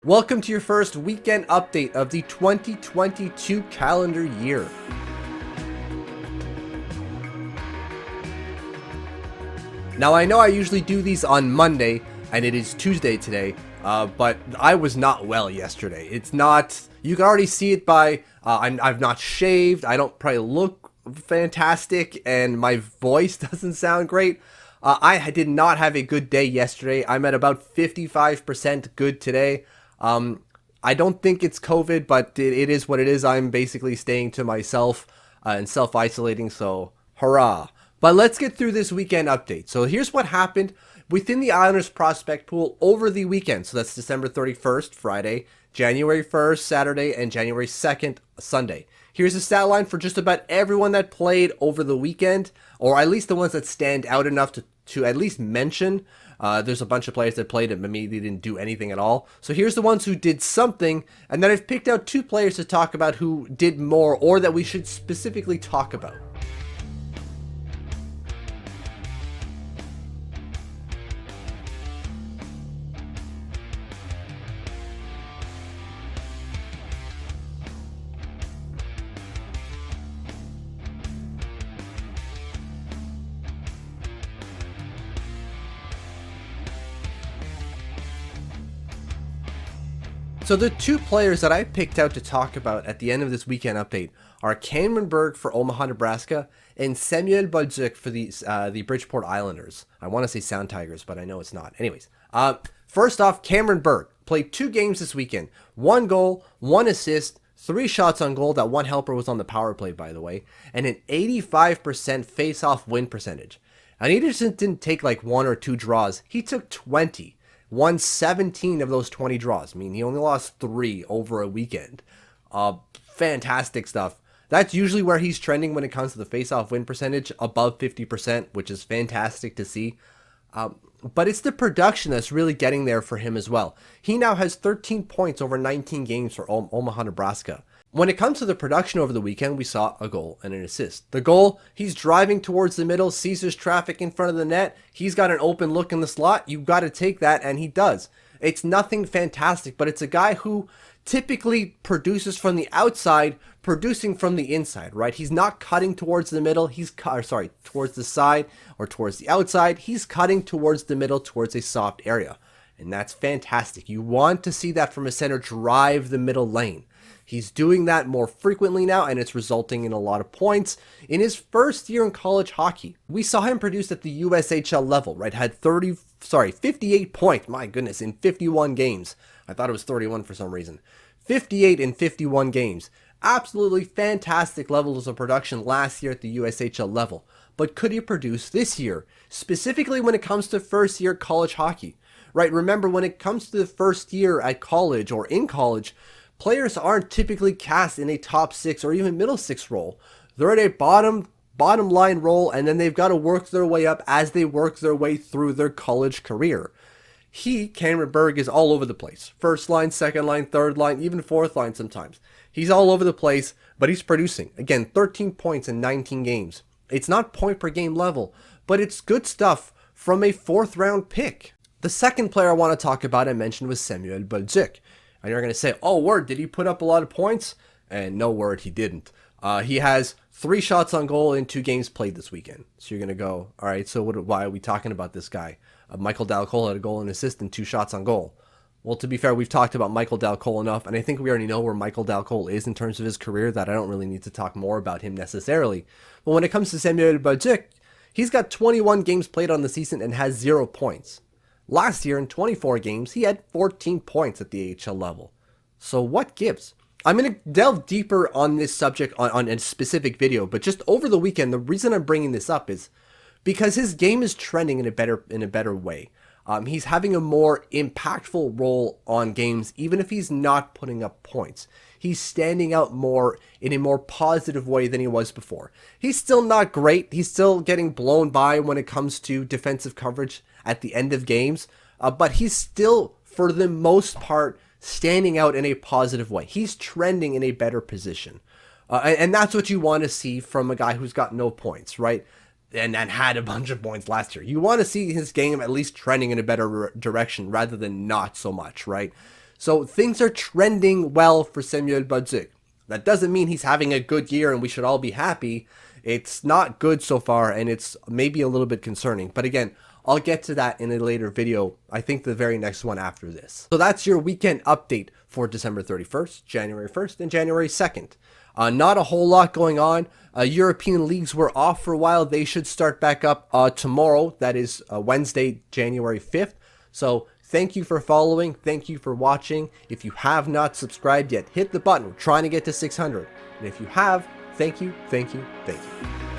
Welcome to your first weekend update of the 2022 calendar year. Now I know I usually do these on Monday and it is Tuesday today, but I was not well yesterday. It's not, you can already see it by, I've not shaved, I don't probably look fantastic, and my voice doesn't sound great. I did not have a good day yesterday. I'm at about 55% good today. I don't think it's COVID, but it is what it is. I'm basically staying to myself and self-isolating, so hurrah. But let's get through this weekend update. So here's what happened within the Islanders prospect pool over the weekend. So that's December 31st, Friday, January 1st, Saturday, and January 2nd, Sunday. Here's the stat line for just about everyone that played over the weekend, or at least the ones that stand out enough to at least mention. There's a bunch of players that played and maybe they didn't do anything at all. So here's the ones who did something, and then I've picked out two players to talk about who did more or that we should specifically talk about. So the two players that I picked out to talk about at the end of this weekend update are Berg for Omaha, Nebraska, and Bolduc for the Bridgeport Islanders. I want to say Sound Tigers, but I know it's not. Anyways, first off, Berg played 2 games this weekend. 1 goal, 1 assist, 3 shots on goal. That one helper was on the power play, by the way, and an 85% face-off win percentage. And he just didn't take like 1 or 2 draws. He took 20. Won 17 of those 20 draws. I mean, he only lost 3 over a weekend. Fantastic stuff. That's usually where he's trending when it comes to the face-off win percentage, above 50%, which is fantastic to see. But it's the production that's really getting there for him as well. He now has 13 points over 19 games for Omaha, Nebraska. When it comes to the production over the weekend, we saw a goal and an assist. The goal, he's driving towards the middle, sees his traffic in front of the net. He's got an open look in the slot. You've got to take that, and he does. It's nothing fantastic, but it's a guy who typically produces from the outside, producing from the inside, right? He's not cutting towards the middle. Towards the side or towards the outside. He's cutting towards the middle, towards a soft area. And that's fantastic. You want to see that from a center drive the middle lane. He's doing that more frequently now, and it's resulting in a lot of points. In his first year in college hockey, we saw him produce at the USHL level, right? Had 58 points, my goodness, in 51 games. I thought it was 31 for some reason. 58 in 51 games. Absolutely fantastic levels of production last year at the USHL level. But could he produce this year? Specifically when it comes to first year college hockey, right? Remember, when it comes to the first year at college or in college, players aren't typically cast in a top 6 or even middle 6 role. They're at a bottom line role, and then they've got to work their way up as they work their way through their college career. Berg, is all over the place. First line, second line, third line, even fourth line sometimes. He's all over the place, but he's producing. Again, 13 points in 19 games. It's not point per game level, but it's good stuff from a 4th round pick. The second player I want to talk about I mentioned was Bolduc. And you're going to say, oh, word, did he put up a lot of points? And no, word, he didn't. He has 3 shots on goal in 2 games played this weekend. So you're going to go, all right, so why are we talking about this guy? Michael Dalcol had a goal and assist and 2 shots on goal. Well, to be fair, we've talked about Michael Dalcol enough, and I think we already know where Michael Dalcol is in terms of his career, that I don't really need to talk more about him necessarily. But when it comes to Bolduc, he's got 21 games played on the season and has 0 points. Last year, in 24 games, he had 14 points at the AHL level. So what gives? I'm going to delve deeper on this subject on a specific video, but just over the weekend, the reason I'm bringing this up is because his game is trending in a better way. He's having a more impactful role on games, even if he's not putting up points. He's standing out more in a more positive way than he was before. He's still not great. He's still getting blown by when it comes to defensive coverage at the end of games, but he's still, for the most part, standing out in a positive way. He's trending in a better position. And that's what you want to see from a guy who's got no points, right? And had a bunch of points last year. You want to see his game at least trending in a better direction rather than not so much, right? So things are trending well for Samuel Bolduc. That doesn't mean he's having a good year and we should all be happy. It's not good so far, and it's maybe a little bit concerning. But again, I'll get to that in a later video. I think the very next one after this. So that's your weekend update for December 31st, January 1st, and January 2nd. Not a whole lot going on. European leagues were off for a while. They should start back up tomorrow. That is Wednesday, January 5th. So thank you for following. Thank you for watching. If you have not subscribed yet, hit the button. We're trying to get to 600. And if you have, thank you, thank you, thank you.